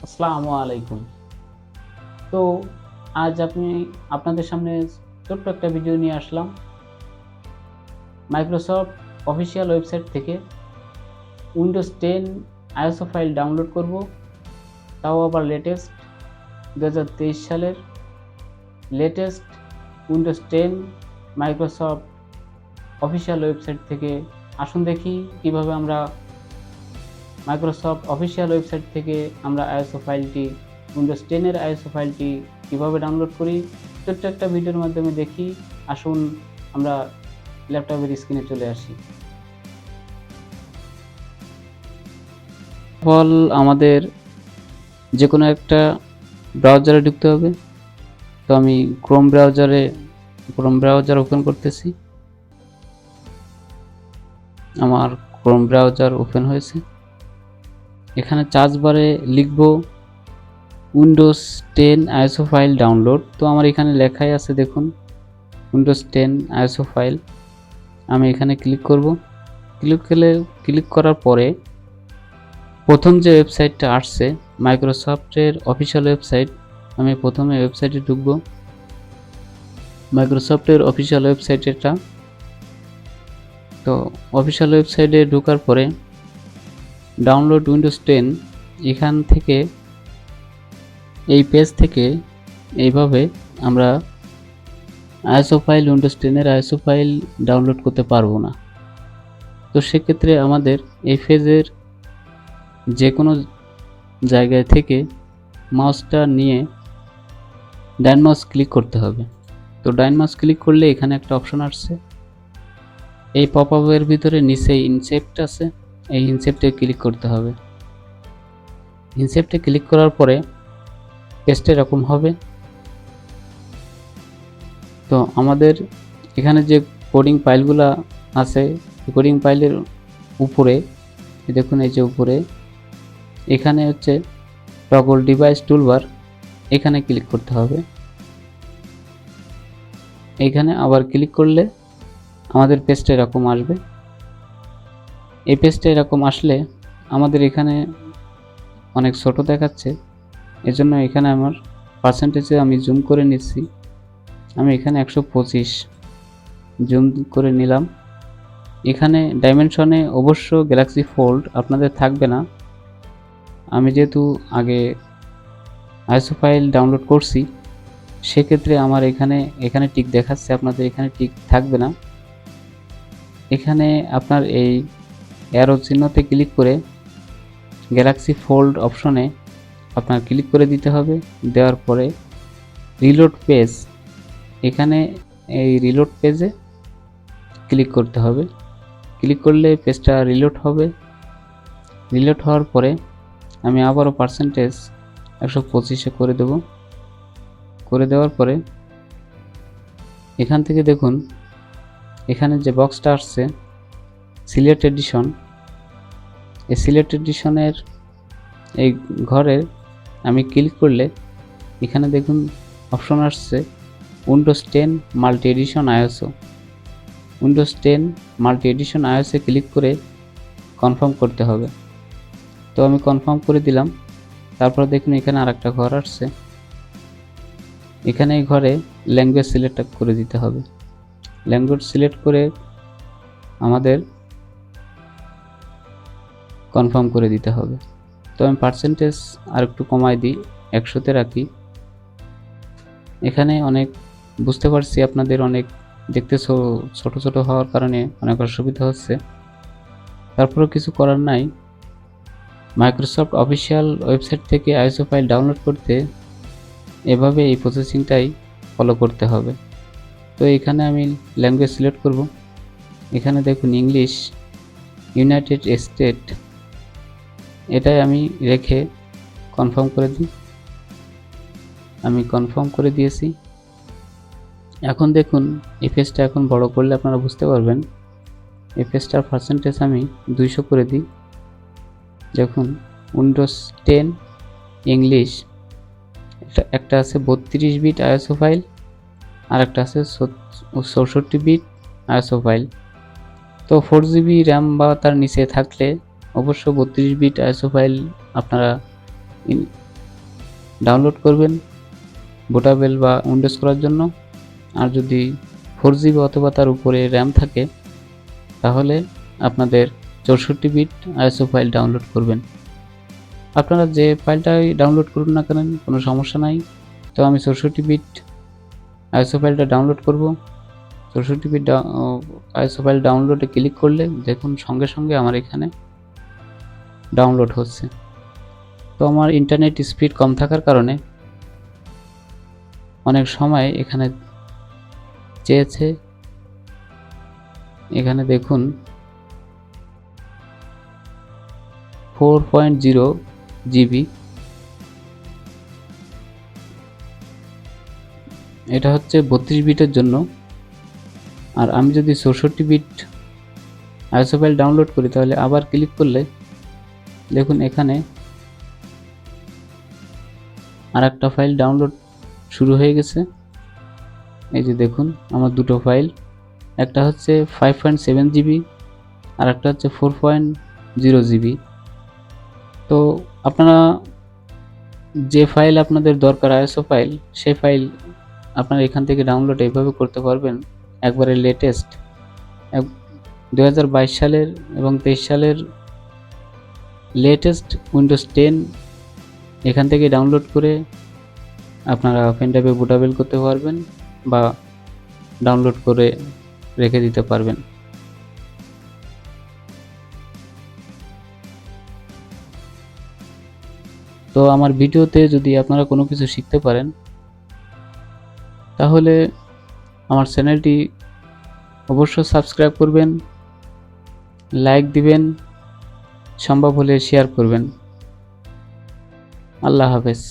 আসসালামু আলাইকুম। তো আজ আপনাদের সামনে ছোট্ট একটা ভিডিও নিয়ে আসলাম। মাইক্রোসফট অফিসিয়াল ওয়েবসাইট থেকে উইন্ডোজ 10 আইএসও ফাইল ডাউনলোড করব, তাও আবার লেটেস্ট 2023 সালের latest Windows 10 Microsoft official website থেকে। আসুন দেখি কিভাবে আমরা মাইক্রোসফট অফিসিয়াল ওয়েবসাইট থেকে আমরা আইএসও ফাইলটি উইন্ডোজ 10 এর আইএসও ফাইলটি কিভাবে ডাউনলোড করি। ছোট্ট একটা ভিডিওর মাধ্যমে দেখি। আসুন আমরা ল্যাপটপের স্ক্রিনে চলে আসি। ফল আমাদের যে কোনো একটা ব্রাউজারে ঢুকতে হবে। তো আমি ক্রোম ব্রাউজার ওপেন করতেছি। আমার ক্রোম ব্রাউজার ওপেন হয়েছে। এখানে সার্চ বারে লিখব উইন্ডোজ 10 আইএসও ফাইল ডাউনলোড। তো আমার এখানে লেখাই আছে, দেখুন উইন্ডোজ 10 আইএসও ফাইল। আমি এখানে ক্লিক করব। ক্লিক করার পরে প্রথম যে ওয়েবসাইটটা আসছে মাইক্রোসফটের অফিসিয়াল ওয়েবসাইট, আমি প্রথমে ওয়েবসাইটে ঢুকব। মাইক্রোসফটের অফিসিয়াল ওয়েবসাইট এটা। তো অফিসিয়াল ওয়েবসাইটে ঢোকার পরে ডাউনলোড উইন্ডোজ 10, এখান থেকে এই পেজ থেকে এইভাবে আমরা আইএসও ফাইল উইন্ডোজ 10 এর আইএসও ফাইল ডাউনলোড করতে পারবো না। তো সেক্ষেত্রে আমাদের এই পেজের যে কোনো জায়গায় থেকে মাউসটা নিয়ে ডান মাউস ক্লিক করতে হবে। তো ডান মাউস ক্লিক করলে এখানে একটা অপশন আসছে, এই পপ আপের ভিতরে নিচে ইনসেপ্ট আছে, এই ইনসেপ্টে ক্লিক করতে হবে। ইনসেপ্টে ক্লিক করার পরে পেজটা এরকম হবে। তো আমাদের এখানে যে কোডিং ফাইলগুলো আছে, কোডিং ফাইলের উপরে দেখুন, এই যে উপরে এখানে হচ্ছে টগল ডিভাইস টুলবার, এখানে ক্লিক করতে হবে। এখানে আবার ক্লিক করলে আমাদের পেজটা এরকম আসবে। এই পেজটা এরকম আসলে আমাদের এখানে অনেক ছোট দেখাচ্ছে, এজন্য এখানে আমার পার্সেন্টেজে আমি জুম করে নিচ্ছি। আমি এখানে 125 জুম করে নিলাম। এখানে ডাইমেনশনে অবশ্য গ্যালাক্সি ফোল্ড আপনাদের থাকবে না। আমি যেহেতু আগে আইএসও ফাইল ডাউনলোড করছি, সেক্ষেত্রে আমার এখানে টিক দেখাচ্ছে, আপনাদের এখানে টিক থাকবে না। এখানে আপনার এই অ্যারো চিহ্নতে ক্লিক করে গ্যালাক্সি ফোল্ড অপশনে আপনার ক্লিক করে দিতে হবে। দেওয়ার পরে রিলোড পেজ, এখানে এই রিলোড পেজে ক্লিক করতে হবে। ক্লিক করলে পেজটা রিলোড হবে। রিলোড হওয়ার পরে আমি আবারও পার্সেন্টেজ 125 করে দেব। করে দেওয়ার পরে এখান থেকে দেখুন, এখানে যে বক্সটা আসছে সিলেক্ট এডিশন, এই সিলেক্ট এডিশনের এই ঘরে আমি ক্লিক করলে এখানে দেখুন অপশন আসছে Windows 10 multi edition ISO. Windows 10 multi edition ISO click করে কনফার্ম করতে হবে। তো আমি কনফার্ম করে দিলাম। তারপর দেখুন এখানে আরেকটা ঘর আসছে, এখানে এই ঘরে ল্যাঙ্গুয়েজ সিলেক্ট করে দিতে হবে। ল্যাঙ্গুয়েজ সিলেক্ট করে আমাদের কনফার্ম করে দিতে হবে। তো আমি পার্সেন্টেজ আর একটু কমাই দিই, 100তে রাখি। এখানে অনেক বুঝতে পারছি আপনাদের অনেক দেখতে ছোট ছোট হওয়ার কারণে অনেক অসুবিধা হচ্ছে, তারপরেও কিছু করার নাই। মাইক্রোসফট অফিসিয়াল ওয়েবসাইট থেকে আইএসও ফাইল ডাউনলোড করতে এভাবে এই প্রসেসিংটাই ফলো করতে হবে। তো এখানে আমি ল্যাঙ্গুয়েজ সিলেক্ট করব। এখানে দেখুন ইংলিশ ইউনাইটেড স্টেট, এটাই আমি রেখে কনফার্ম করে দিই। আমি কনফার্ম করে দিয়েছি। এখন দেখুন এই পেজটা এখন বড় করলে আপনারা বুঝতে পারবেন। এই পেজটার পার্সেন্টেজ আমি 200 করে দিই। দেখুন উইন্ডোজ 10 ইংলিশ, একটা আছে 32 বিট আইএসও ফাইল, আর একটা আছে 64 বিট আইএসও ফাইল। তো 4 জিবি র্যাম বা তার নিচে থাকলে অবশ্য 32 বিট আইএসও ফাইল আপনারা ডাউনলোড করবেন বুটেবল বা উইন্ডোজ করার জন্য। আর যদি 4GB অথবা তার উপরে র্যাম থাকে তাহলে আপনাদের 64 বিট আইএসও ফাইল ডাউনলোড করবেন। আপনারা যে ফাইলটাই ডাউনলোড করুন না কেন কোনো সমস্যা নাই। তো আমি 64 বিট আইএসও ফাইলটা ডাউনলোড করব। 64 বিট আইএসও ফাইল ডাউনলোডে ক্লিক করলে দেখুন সঙ্গে সঙ্গে আমার এখানে ডাউনলোড হচ্ছে। তো আমার ইন্টারনেট স্পিড কম থাকার কারণে অনেক সময় এখানে চেয়েছে, এখানে দেখুন 4.0 জিবি, এটা হচ্ছে 32 বিটের জন্য। আর আমি যদি 64 বিট আইএসও ফাইল ডাউনলোড করি তাহলে আবার ক্লিক করলে দেখুন এখানে আর একটা ফাইল ডাউনলোড শুরু হয়ে গেছে। এই যে দেখুন আমার দুটো ফাইল, একটা হচ্ছে 5.7 জিবি আর একটা হচ্ছে 4.0 জিবি। তো আপনারা যে ফাইল আপনাদের দরকার আইএসও ফাইল, সেই ফাইল আপনারা এখান থেকে ডাউনলোড এইভাবে করতে পারবেন। একবারে লেটেস্ট 2022 সালের এবং 23 সালের লেটেস্ট উইন্ডোজ 10 এখান থেকে ডাউনলোড করে আপনারা পেনড্রাইভে বুটেবল করতে পারবেন বা ডাউনলোড করে রেখে দিতে পারবেন। তো আমার ভিডিওতে যদি আপনারা কোনো কিছু শিখতে পারেন তাহলে আমার চ্যানেলটি অবশ্যই সাবস্ক্রাইব করবেন, লাইক দিবেন, সম্ভব হলে শেয়ার করবেন। আল্লাহ হাফেজ।